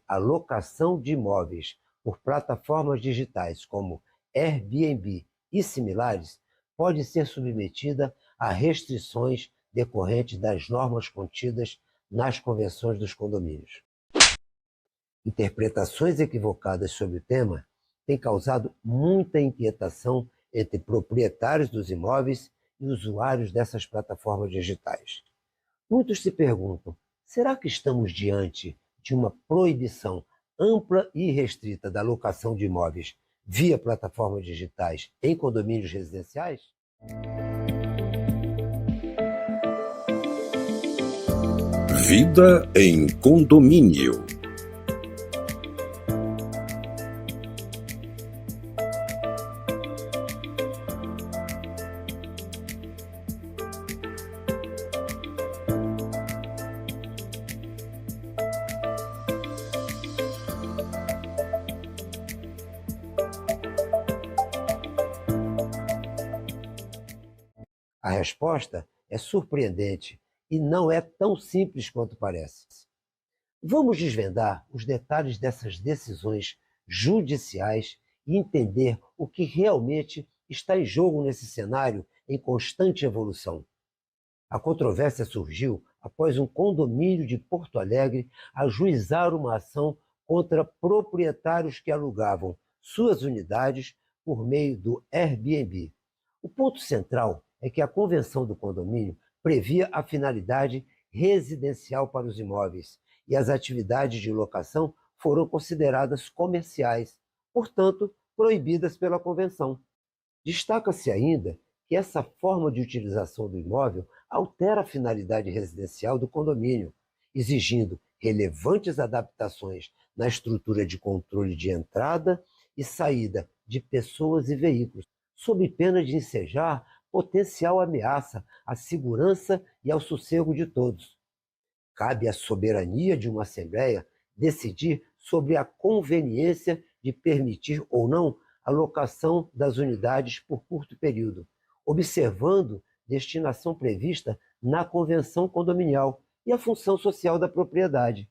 A locação de imóveis por plataformas digitais como Airbnb e similares pode ser submetida a restrições decorrentes das normas contidas nas convenções dos condomínios. Interpretações equivocadas sobre o tema têm causado muita inquietação entre proprietários dos imóveis e usuários dessas plataformas digitais. Muitos se perguntam: será que estamos diante de uma proibição ampla e restrita da locação de imóveis via plataformas digitais em condomínios residenciais? Vida em condomínio. A resposta é surpreendente e não é tão simples quanto parece. Vamos desvendar os detalhes dessas decisões judiciais e entender o que realmente está em jogo nesse cenário em constante evolução. A controvérsia surgiu após um condomínio de Porto Alegre ajuizar uma ação contra proprietários que alugavam suas unidades por meio do Airbnb. O ponto central é que a convenção do condomínio previa a finalidade residencial para os imóveis e as atividades de locação foram consideradas comerciais, portanto, proibidas pela convenção. Destaca-se ainda que essa forma de utilização do imóvel altera a finalidade residencial do condomínio, exigindo relevantes adaptações na estrutura de controle de entrada e saída de pessoas e veículos, sob pena de ensejar potencial ameaça à segurança e ao sossego de todos. Cabe à soberania de uma Assembleia decidir sobre a conveniência de permitir ou não a locação das unidades por curto período, observando destinação prevista na Convenção Condominial e a função social da propriedade.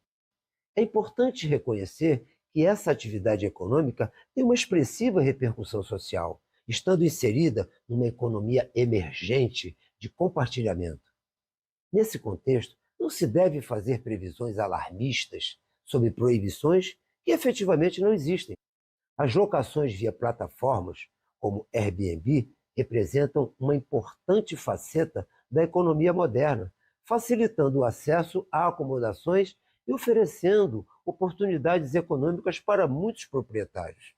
É importante reconhecer que essa atividade econômica tem uma expressiva repercussão social, estando inserida numa economia emergente de compartilhamento. Nesse contexto, não se deve fazer previsões alarmistas sobre proibições que efetivamente não existem. As locações via plataformas, como Airbnb, representam uma importante faceta da economia moderna, facilitando o acesso a acomodações e oferecendo oportunidades econômicas para muitos proprietários.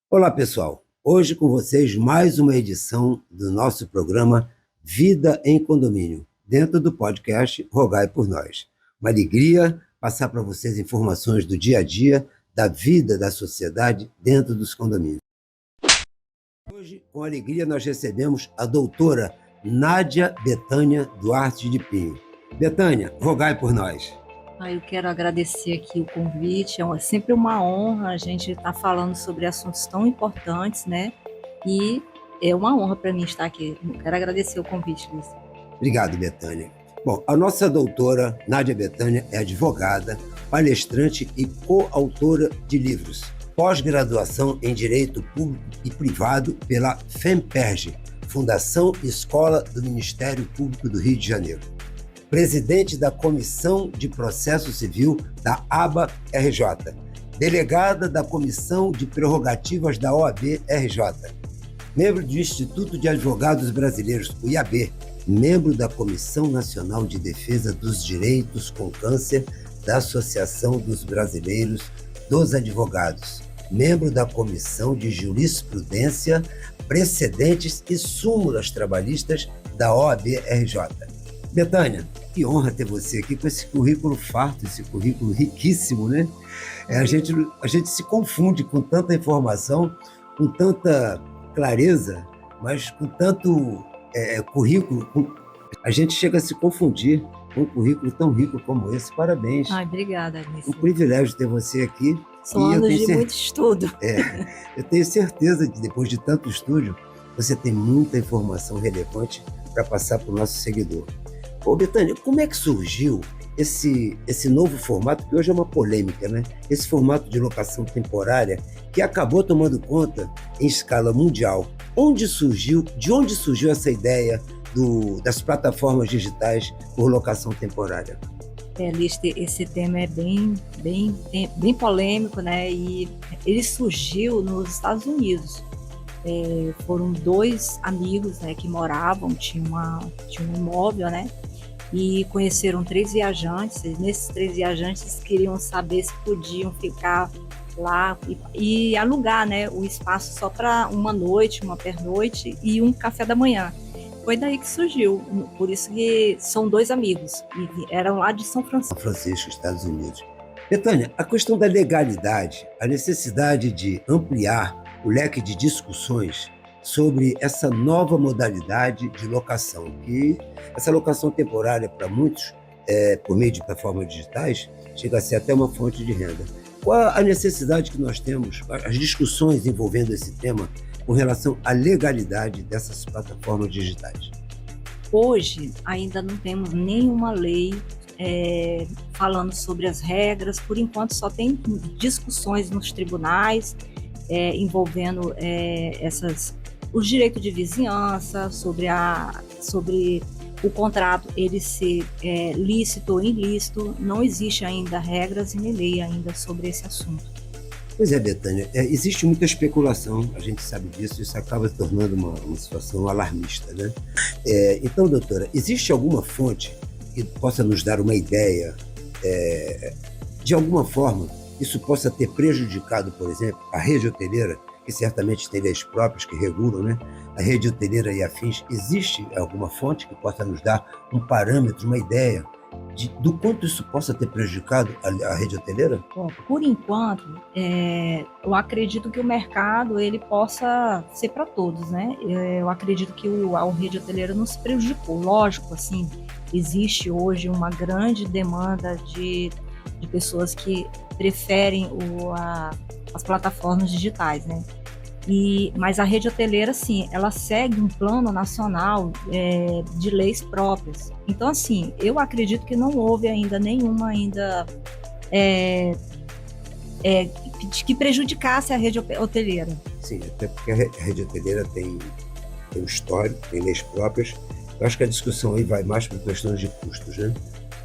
Olá, pessoal! Hoje com vocês mais uma edição do nosso programa Vida em Condomínio, dentro do podcast Rogai por Nós. Uma alegria passar para vocês informações do dia a dia, da vida da sociedade dentro dos condomínios. Hoje, com alegria, nós recebemos a doutora Nádia Betânia Duarte de Pinho. Betânia, rogai por nós. Eu quero agradecer aqui o convite, é sempre uma honra a gente estar falando sobre assuntos tão importantes, né? E é uma honra para mim estar aqui. Eu quero agradecer o convite, Luiz. Obrigado, Betânia. Bom, a nossa doutora Nádia Betânia é advogada, palestrante e coautora de livros. Pós-graduação em Direito Público e Privado pela FEMPERJ, Fundação Escola do Ministério Público do Rio de Janeiro. Presidente da Comissão de Processo Civil da ABA-RJ, delegada da Comissão de Prerrogativas da OAB-RJ, membro do Instituto de Advogados Brasileiros, o IAB, membro da Comissão Nacional de Defesa dos Direitos com Câncer da Associação dos Brasileiros dos Advogados, membro da Comissão de Jurisprudência, Precedentes e Súmulas Trabalhistas da OAB-RJ. Betânia, que honra ter você aqui com esse currículo farto, esse currículo riquíssimo, né? A gente se confunde com tanta informação, com tanta clareza, mas com tanto currículo, a gente chega a se confundir com um currículo tão rico como esse. Parabéns. Obrigada, Alice. Um privilégio ter você aqui. São anos de muito estudo. Eu tenho certeza que depois de tanto estudo, você tem muita informação relevante para passar para o nosso seguidor. Ô, Betânia, como é que surgiu esse novo formato, que hoje é uma polêmica, né? Esse formato de locação temporária que acabou tomando conta em escala mundial. De onde surgiu essa ideia das plataformas digitais por locação temporária? Lister, esse tema é bem polêmico, né? E ele surgiu nos Estados Unidos. Foram dois amigos, né, que moravam, tinham um imóvel, né? E conheceram 3 viajantes. E nesses 3 viajantes queriam saber se podiam ficar lá e alugar, né, o espaço só para uma noite, uma pernoite e um café da manhã. Foi daí que surgiu, por isso que são 2 amigos, e eram lá de São Francisco. São Francisco, Estados Unidos. Betânia, a questão da legalidade, a necessidade de ampliar o leque de discussões sobre essa nova modalidade de locação, que essa locação temporária para muitos, por meio de plataformas digitais, chega a ser até uma fonte de renda. Qual a necessidade que nós temos, as discussões envolvendo esse tema com relação à legalidade dessas plataformas digitais? Hoje ainda não temos nenhuma lei falando sobre as regras. Por enquanto só tem discussões nos tribunais envolvendo os direitos de vizinhança, sobre o contrato ele ser lícito ou ilícito. Não existe ainda regras e nem lei ainda sobre esse assunto. Pois é, Betânia, existe muita especulação, a gente sabe disso, isso acaba se tornando uma situação alarmista, né? Então, doutora, existe alguma fonte que possa nos dar uma ideia, de alguma forma, isso possa ter prejudicado, por exemplo, a rede hoteleira, que certamente tem leis próprias que regulam, né? A rede hoteleira e afins? Existe alguma fonte que possa nos dar um parâmetro, uma ideia do quanto isso possa ter prejudicado a rede hoteleira? Bom, por enquanto, eu acredito que o mercado ele possa ser para todos, né? Eu acredito que a rede hoteleira não se prejudicou. Lógico, assim, existe hoje uma grande demanda de pessoas que preferem as plataformas digitais, né? Mas a rede hoteleira, sim, ela segue um plano nacional de leis próprias. Então, assim, eu acredito que não houve ainda nenhuma que prejudicasse a rede hoteleira. Sim, até porque a rede hoteleira tem um histórico, tem leis próprias. Eu acho que a discussão aí vai mais por questões de custos, né?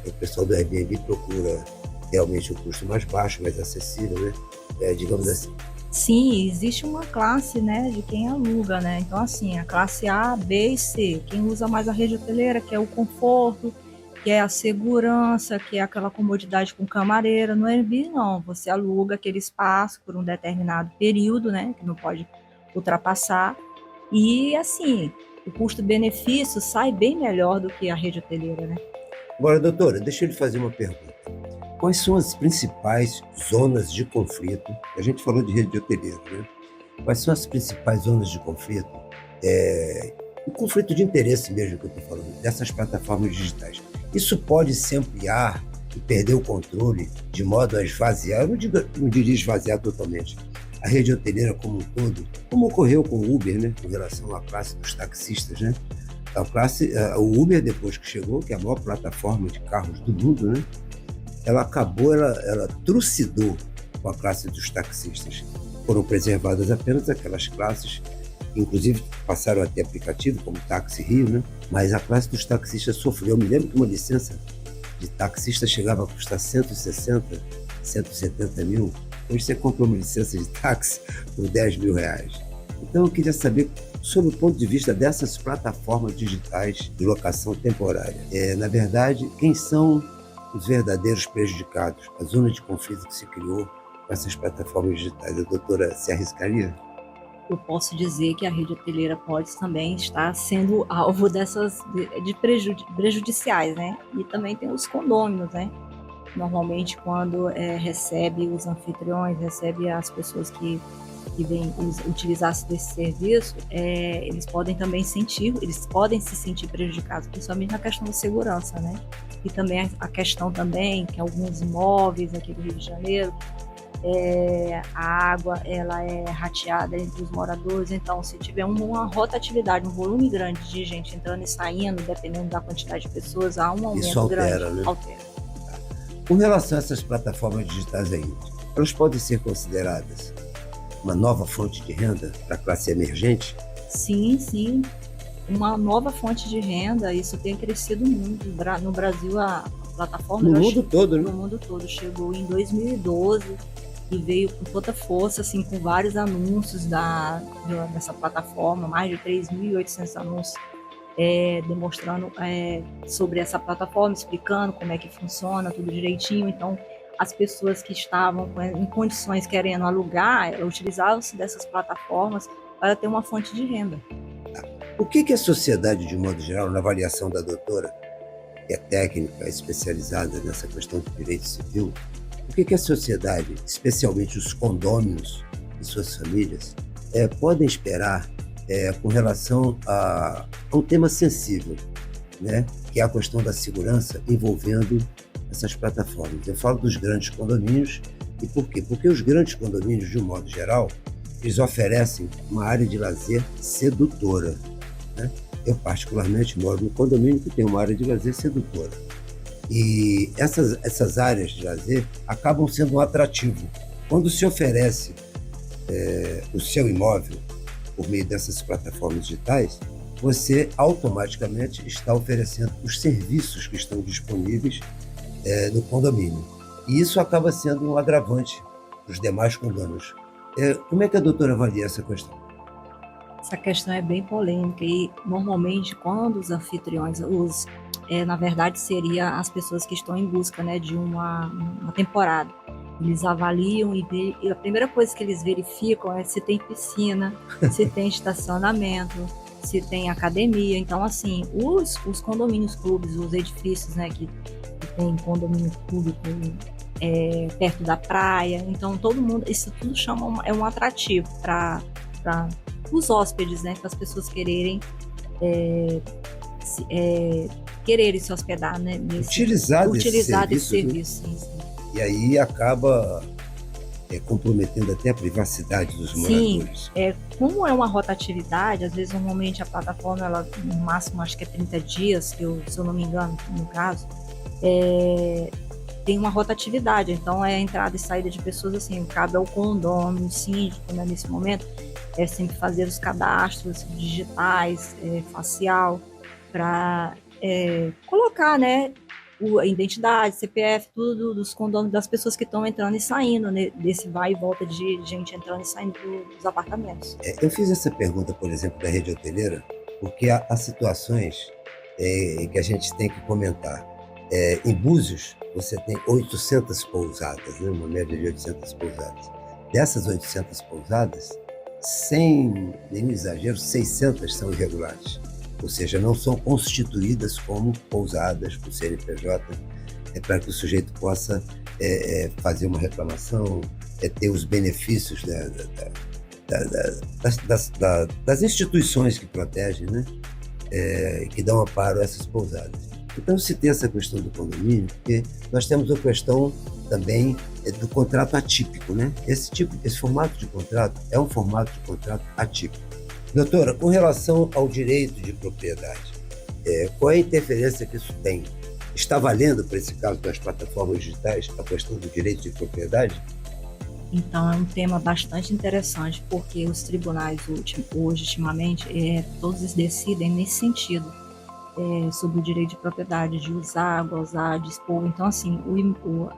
O pessoal do Airbnb procura realmente um custo mais baixo, mais acessível, né? Digamos assim. Sim, existe uma classe, né, de quem aluga, né? Então, assim, a classe A, B e C, quem usa mais a rede hoteleira, que é o conforto, que é a segurança, que é aquela comodidade com camareira. No Airbnb, não, você aluga aquele espaço por um determinado período, né, que não pode ultrapassar. E, assim, o custo-benefício sai bem melhor do que a rede hoteleira, né? Agora, doutora, deixa eu lhe fazer uma pergunta. Quais são as principais zonas de conflito? A gente falou de rede hoteleira, né? Quais são as principais zonas de conflito? O conflito de interesse mesmo que eu estou falando, dessas plataformas digitais. Isso pode se ampliar e perder o controle de modo a esvaziar, eu não diria esvaziar totalmente, a rede hoteleira como um todo, como ocorreu com o Uber, né? Com relação à classe dos taxistas, né? O Uber, depois que chegou, que é a maior plataforma de carros do mundo, né? Ela trucidou com a classe dos taxistas. Foram preservadas apenas aquelas classes, inclusive passaram a ter aplicativo, como Táxi Rio, né? Mas a classe dos taxistas sofreu. Eu me lembro que uma licença de taxista chegava a custar 160, 170 mil. Hoje você compra uma licença de táxi por 10 mil reais. Então eu queria saber, sobre o ponto de vista dessas plataformas digitais de locação temporária, na verdade, quem são os verdadeiros prejudicados, a zona de conflito que se criou com essas plataformas digitais? A doutora se arriscaria? Eu posso dizer que a rede hoteleira pode também estar sendo alvo de prejudiciais, né? E também tem os condôminos, né? Normalmente, quando recebe os anfitriões, recebe as pessoas que vêm utilizar desse serviço, eles podem se sentir prejudicados, principalmente na questão da segurança, né? E também a questão também que alguns imóveis aqui do Rio de Janeiro, A água ela é rateada entre os moradores, então se tiver uma rotatividade, um volume grande de gente entrando e saindo, dependendo da quantidade de pessoas, há um Isso aumento altera, grande. né? Altera. Com relação a essas plataformas digitais aí, elas podem ser consideradas uma nova fonte de renda para a classe emergente? Sim, sim. Uma nova fonte de renda, isso tem crescido muito. No Brasil, a plataforma... No mundo todo, né? No mundo todo. Chegou em 2012 e veio com toda força, assim, com vários anúncios dessa plataforma, mais de 3.800 anúncios demonstrando sobre essa plataforma, explicando como é que funciona, tudo direitinho. Então, as pessoas que estavam em condições querendo alugar, utilizavam-se dessas plataformas para ter uma fonte de renda. O que a sociedade, de modo geral, na avaliação da doutora, que é técnica especializada nessa questão do direito civil, o que a sociedade, especialmente os condôminos e suas famílias, podem esperar com relação a um tema sensível, né, que é a questão da segurança envolvendo essas plataformas? Eu falo dos grandes condomínios. E por quê? Porque os grandes condomínios, de um modo geral, eles oferecem uma área de lazer sedutora, né? Eu, particularmente, moro no condomínio que tem uma área de lazer sedutora. E essas áreas de lazer acabam sendo um atrativo. Quando se oferece o seu imóvel por meio dessas plataformas digitais, você automaticamente está oferecendo os serviços que estão disponíveis no condomínio. E isso acaba sendo um agravante para os demais condôminos. Como é que a doutora avalia essa questão? Essa questão é bem polêmica e, normalmente, quando os anfitriões, na verdade, seria as pessoas que estão em busca, né, de uma temporada, eles avaliam e a primeira coisa que eles verificam é se tem piscina, se tem estacionamento, se tem academia. Então, assim, os condomínios clubes, os edifícios, né, que tem condomínio público perto da praia, então todo mundo, isso tudo é um atrativo para os hóspedes, né, para as pessoas quererem se hospedar, né, utilizar desse serviço. Né? Sim. E aí acaba comprometendo até a privacidade dos moradores. Sim, como é uma rotatividade, às vezes normalmente a plataforma, ela, no máximo acho que é 30 dias, se eu não me engano, no caso, tem uma rotatividade, então é a entrada e saída de pessoas, assim, cabe ao condomínio, síndico, né, nesse momento, sempre fazer os cadastros digitais, facial, para colocar, né, a identidade, CPF, tudo dos condôminos, das pessoas que estão entrando e saindo, né, desse vai e volta de gente entrando e saindo dos apartamentos. Eu fiz essa pergunta, por exemplo, da rede hoteleira, porque há situações que a gente tem que comentar. Em Búzios, você tem 800 pousadas, né, uma média de 800 pousadas. Dessas 800 pousadas, sem nenhum exagero, 600 são irregulares. Ou seja, não são constituídas como pousadas por CNPJ, para que o sujeito possa fazer uma reclamação, ter os benefícios das instituições que protegem, né? Que dão amparo a essas pousadas. Então, se tem essa questão do condomínio, porque nós temos a questão também do contrato atípico, né? Esse formato de contrato é um formato de contrato atípico. Doutora, com relação ao direito de propriedade, qual é a interferência que isso tem? Está valendo, para esse caso das plataformas digitais, a questão do direito de propriedade? Então, é um tema bastante interessante, porque os tribunais hoje, ultimamente, todos decidem nesse sentido, sobre o direito de propriedade, de usar, gozar, dispor. Então, assim, o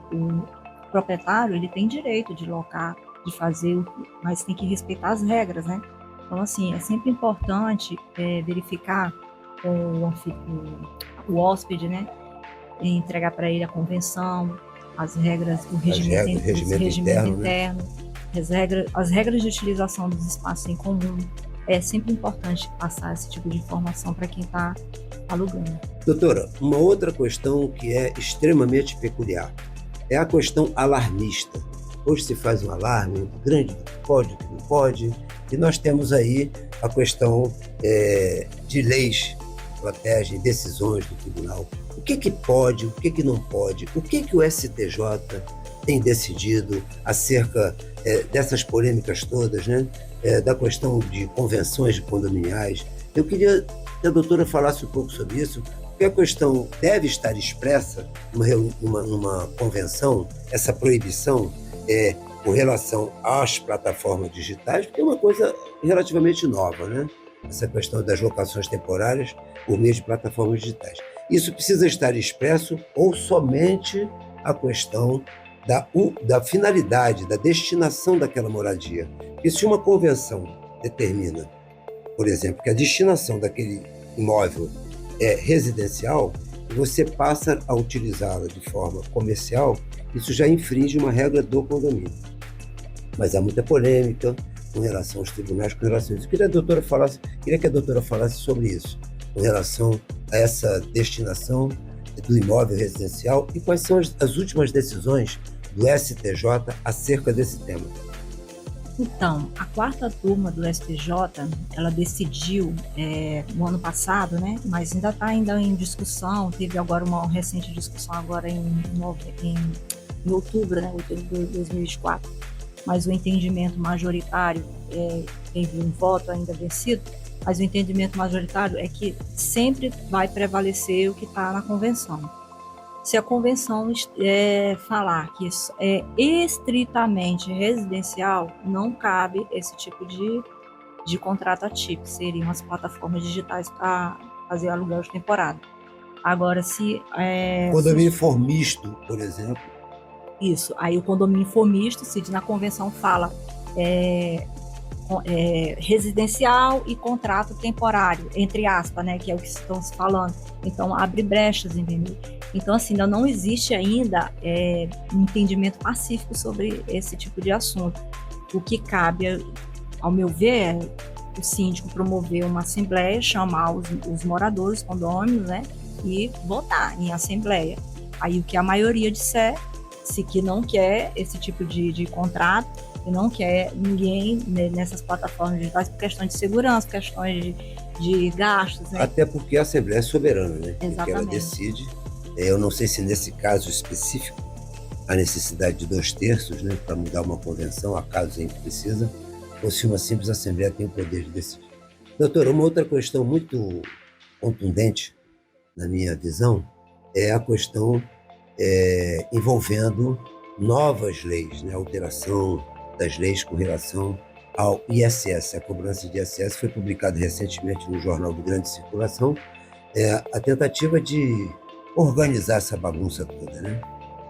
proprietário, ele tem direito de locar, de fazer, mas tem que respeitar as regras, né? Então, assim, é sempre importante verificar com o hóspede, né? Entregar para ele a convenção, as regras, o regimento interno, né? As regras de utilização dos espaços em comum. É sempre importante passar esse tipo de informação para quem está alugando. Doutora, uma outra questão que é extremamente peculiar é a questão alarmista. Hoje se faz um alarme muito grande do que pode, do que não pode, e nós temos aí a questão de leis que protegem decisões do tribunal. O que pode, o que não pode, o que o STJ tem decidido acerca dessas polêmicas todas, né? Da questão de convenções condominiais. Eu queria que a doutora falasse um pouco sobre isso, porque a questão deve estar expressa numa convenção, essa proibição com relação às plataformas digitais, porque é uma coisa relativamente nova, né? Essa questão das locações temporárias por meio de plataformas digitais. Isso precisa estar expresso ou somente a questão da finalidade, da destinação daquela moradia? Porque se uma convenção determina, por exemplo, que a destinação daquele imóvel é residencial, e você passa a utilizá-la de forma comercial, isso já infringe uma regra do condomínio. Mas há muita polêmica com relação aos tribunais, com relação a isso. Queria que a doutora falasse sobre isso, com relação a essa destinação do imóvel residencial e quais são as últimas decisões do STJ acerca desse tema. Então, a quarta turma do STJ, ela decidiu no ano passado, né? Mas ainda está em discussão. Teve agora uma recente discussão agora em outubro, né? Outubro de 2024. Mas o entendimento majoritário teve um voto ainda vencido. Mas o entendimento majoritário é que sempre vai prevalecer o que está na convenção. Se a convenção falar que isso é estritamente residencial, não cabe esse tipo de contrato atípico, seriam as plataformas digitais para fazer aluguel de temporada. Agora, se... condomínio for misto, por exemplo. Isso, aí o condomínio for misto, se na convenção fala residencial e contrato temporário, entre aspas, né, que é o que estão se falando. Então, abre brechas, entendeu? Então, assim, ainda não existe ainda um entendimento pacífico sobre esse tipo de assunto. O que cabe, ao meu ver, o síndico promover uma assembleia, chamar os moradores, condôminos, né, e votar em assembleia. Aí, o que a maioria disser, se que não quer esse tipo de contrato, e não quer ninguém nessas plataformas digitais por questões de segurança, questões de gastos, né? Até porque a Assembleia é soberana, né? Exatamente. Porque ela decide. Eu não sei se nesse caso específico há necessidade de 2/3, né, para mudar uma convenção, há casos em que precisa, ou se uma simples Assembleia tem o poder de decidir. Doutora, uma outra questão muito contundente, na minha visão, é a questão envolvendo novas leis, né? Alteração das leis com relação ao ISS. A cobrança de ISS foi publicada recentemente no Jornal de Grande Circulação, a tentativa de organizar essa bagunça toda, né?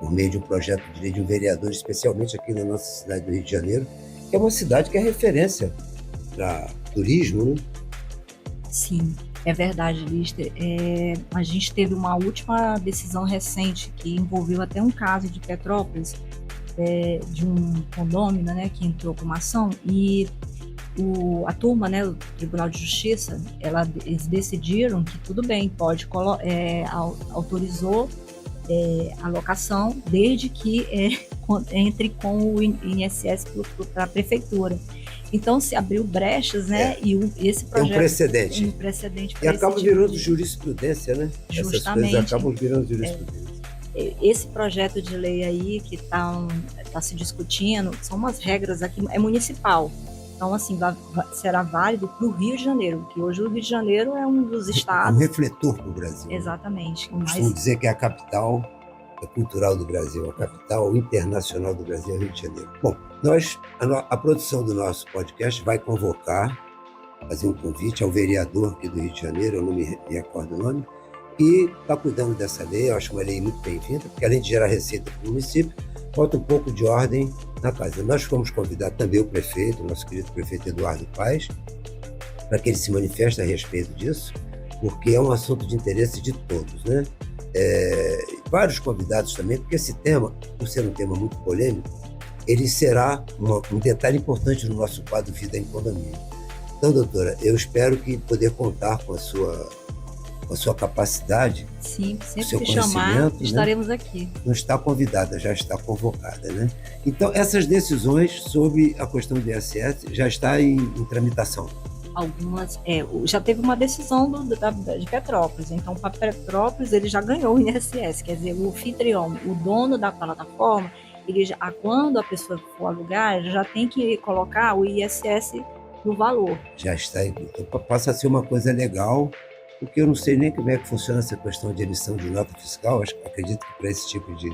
Por meio de um projeto de lei de um vereador, especialmente aqui na nossa cidade do Rio de Janeiro, que é uma cidade que é referência para turismo, né? Sim, é verdade, Lister. A gente teve uma última decisão recente que envolveu até um caso de Petrópolis, de um condômino, né, que entrou com uma ação, e a turma, né, o Tribunal de Justiça, eles decidiram que tudo bem, autorizou a locação, desde que entre com o INSS para a prefeitura. Então se abriu brechas, né? E esse projeto é um precedente e acaba virando jurisprudência, né? Justamente. Essas coisas acabam virando jurisprudência. Esse projeto de lei aí que tá se discutindo são umas regras aqui, é municipal. Então, assim, será válido para o Rio de Janeiro, que hoje o Rio de Janeiro é um dos estados... Um refletor para o Brasil. Exatamente. Costumo dizer que é a capital cultural do Brasil, a capital internacional do Brasil é o Rio de Janeiro. Bom, a produção do nosso podcast vai fazer um convite ao vereador aqui do Rio de Janeiro, eu não me recordo o nome, e está cuidando dessa lei. Eu acho uma lei muito bem-vinda, porque além de gerar receita para o município, falta um pouco de ordem na casa. Nós fomos convidar também o prefeito, o nosso querido prefeito Eduardo Paes, para que ele se manifeste a respeito disso, porque é um assunto de interesse de todos, né? Vários convidados também, porque esse tema, por ser um tema muito polêmico, ele será um detalhe importante no nosso quadro Vida em Condomínio. Então, doutora, eu espero poder contar com a sua capacidade. Sim, sempre seu que chamar, né? estaremos aqui. Não está convidada, já está convocada, né? Então, essas decisões sobre a questão do ISS já está em tramitação. Algumas, já teve uma decisão de Petrópolis, então para Petrópolis ele já ganhou o ISS, quer dizer, o anfitrião, o dono da plataforma, quando a pessoa for alugar, já tem que colocar o ISS no valor. Já está, então, passa a ser uma coisa legal, porque eu não sei nem como é que funciona essa questão de emissão de nota fiscal. Acredito que para esse tipo de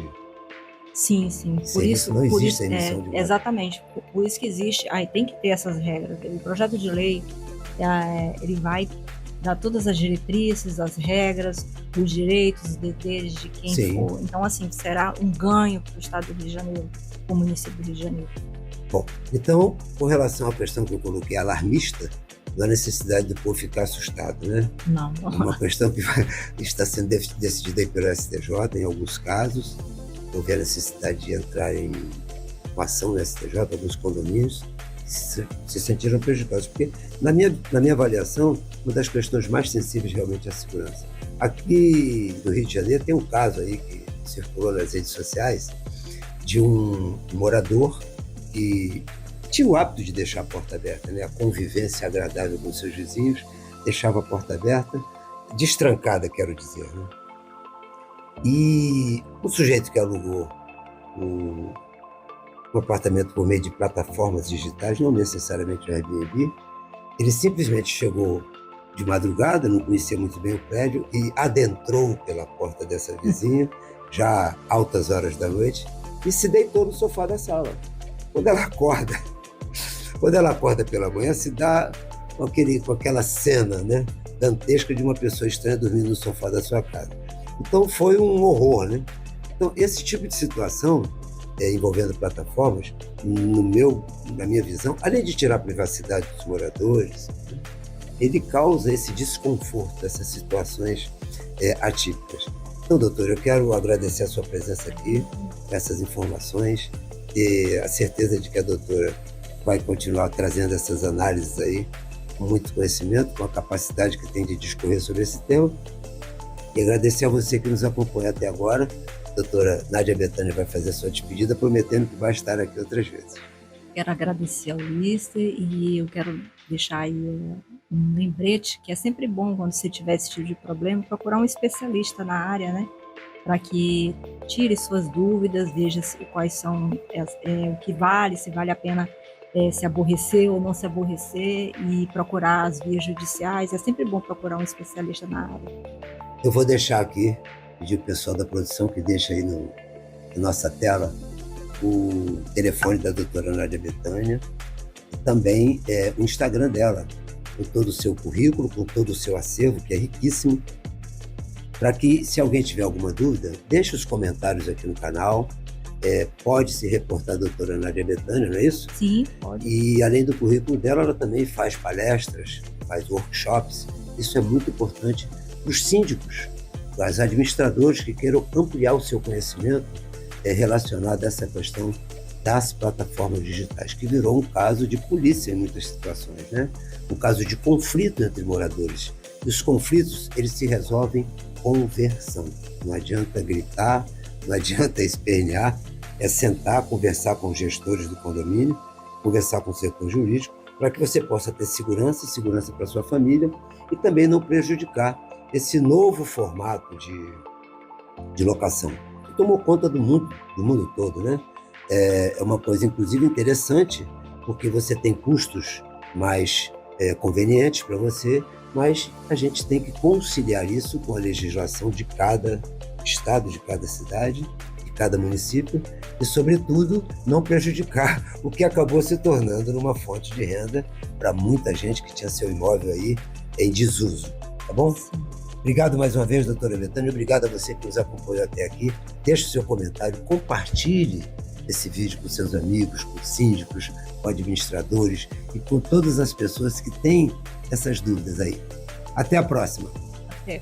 Sim, por serviço isso, não existe a emissão de nota. exatamente, por isso que existe, aí tem que ter essas regras. O projeto de lei, ele vai dar todas as diretrizes, as regras, os direitos, os deveres de quem Sim. for. Então, assim, será um ganho para o Estado do Rio de Janeiro, para o município do Rio de Janeiro. Bom, então, com relação à questão que eu coloquei, alarmista, não há necessidade do povo ficar assustado, né? Não. É uma questão que está sendo decidida aí pelo STJ em alguns casos. Houve a necessidade de entrar em uma ação no STJ, alguns condomínios se sentiram prejudicados, porque, na minha avaliação, uma das questões mais sensíveis realmente é a segurança. Aqui no Rio de Janeiro tem um caso aí que circulou nas redes sociais de um morador que tinha o hábito de deixar a porta aberta, né? A convivência agradável com seus vizinhos, deixava a porta aberta, destrancada, quero dizer, né? E o sujeito que alugou um apartamento por meio de plataformas digitais, não necessariamente o Airbnb, ele simplesmente chegou de madrugada, não conhecia muito bem o prédio, e adentrou pela porta dessa vizinha, já altas horas da noite, e se deitou no sofá da sala. Quando ela acorda pela manhã, se dá com aquela cena, né, dantesca de uma pessoa estranha dormindo no sofá da sua casa. Então foi um horror, né? Então esse tipo de situação, envolvendo plataformas, na minha visão, além de tirar a privacidade dos moradores, ele causa esse desconforto, essas situações atípicas. Então, doutor, eu quero agradecer a sua presença aqui, essas informações, e a certeza de que a doutora vai continuar trazendo essas análises aí, com muito conhecimento, com a capacidade que tem de discorrer sobre esse tema. E agradecer a você que nos acompanha até agora. A doutora Nádia Bethânia vai fazer a sua despedida, prometendo que vai estar aqui outras vezes. Quero agradecer ao Ulisses e eu quero deixar aí um lembrete, que é sempre bom, quando você tiver esse tipo de problema, procurar um especialista na área, né? Para que tire suas dúvidas, veja quais são o que vale, se vale a pena se aborrecer ou não se aborrecer, e procurar as vias judiciais. É sempre bom procurar um especialista na área. Eu vou deixar aqui, pedir ao pessoal da produção que deixa aí na nossa tela o telefone da doutora Nádia Bethânia e também o Instagram dela, com todo o seu currículo, com todo o seu acervo, que é riquíssimo, para que, se alguém tiver alguma dúvida, deixe os comentários aqui no canal. Pode se reportar a doutora Nádia Bethânia, não é isso? Sim, pode. E, além do currículo dela, ela também faz palestras, faz workshops. Isso é muito importante para os síndicos, para os administradores que queiram ampliar o seu conhecimento relacionado a essa questão das plataformas digitais, que virou um caso de polícia em muitas situações, né? Um caso de conflito entre moradores. E os conflitos, eles se resolvem com conversão. Não adianta gritar, não adianta espernear, é sentar, conversar com os gestores do condomínio, conversar com o setor jurídico, para que você possa ter segurança para sua família e também não prejudicar esse novo formato de locação, que tomou conta do mundo todo, né? É uma coisa, inclusive, interessante, porque você tem custos mais convenientes para você, mas a gente tem que conciliar isso com a legislação de cada estado, de cada cidade, de cada município, e, sobretudo, não prejudicar o que acabou se tornando numa fonte de renda para muita gente que tinha seu imóvel aí em desuso, tá bom? Obrigado mais uma vez, doutora Bethânia. Obrigado a você que nos acompanhou até aqui. Deixe o seu comentário, compartilhe esse vídeo com seus amigos, com síndicos, com administradores e com todas as pessoas que têm essas dúvidas aí. Até a próxima. Até.